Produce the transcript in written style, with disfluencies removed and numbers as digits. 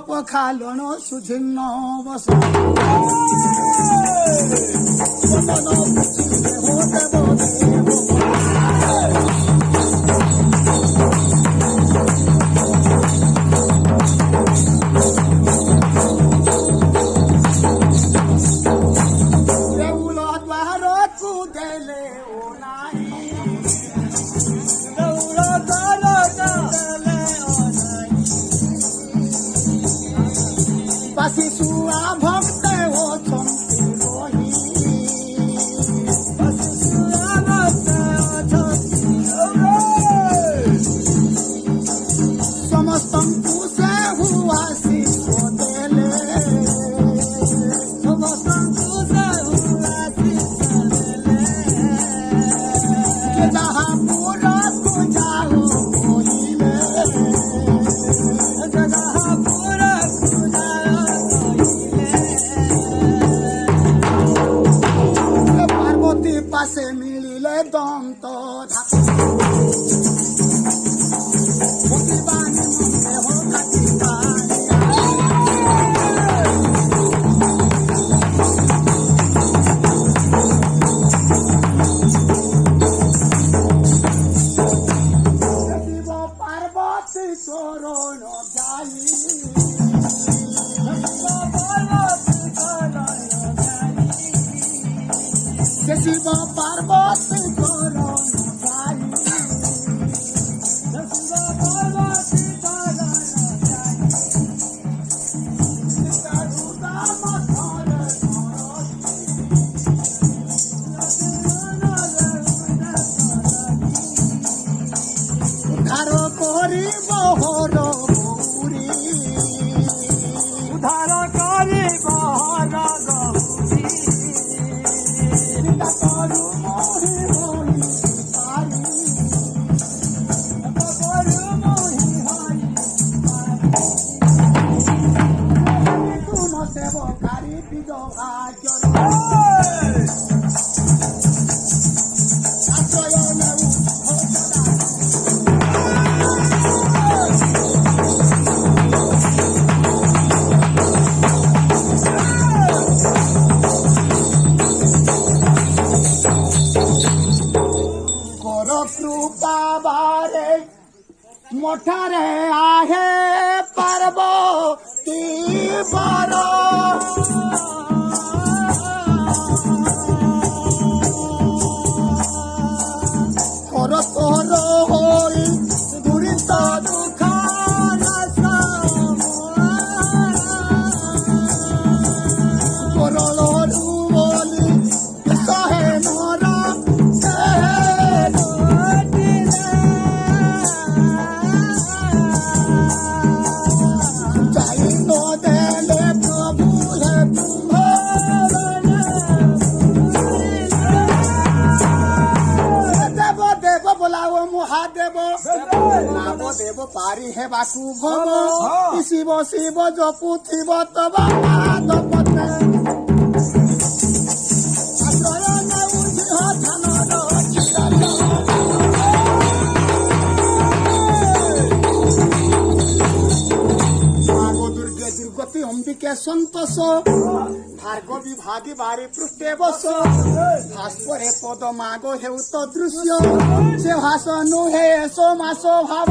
পখালন সুঝিন্ন বস শিশুয়া ভক্তে অছন্তি রহি শিশুয়া ভক্তে অছন্তি সমস্তଙ୍କୁ ସେ ହୁଆ ଶିଶୁ ଦେଲେ ସମସ୍ତଙ୍କୁ ସେ ହୁଆ ଶିଶୁ ଦେଲେ ଯାହା ପୁରକୁ ଯାଉ କହିଲେ ଯାହା ପୁରକୁ ଯାଉ পার্বতী পাশে মিলিলে দন্ত পার্বতী চরণ যাই শিব পার্বতী চরণ যাই শিব পার্বতী চরণ যাই উদ্ধার করিব হর গৌরী উদ্ধার করিব হর গৌরী সেবকারী বিজ আচর কর কৃপা বারে মঠারে আহে পার্বতী বর কর তোর হই দুরিত দুঃখ করলু বলি সহে মর মহাদেব নাম দেব পারি হেবাকু ভব শিব শিব জপুথিব তব পাদপতে দুর্গতি অম্বিকে সন্তোষ ভার্গবী ভাগি বারি পৃষ্ঠে বস ভাস্করে পদ মাগ হেউ তো দৃশ্য সে ভাস নুহে সো মাস ভাব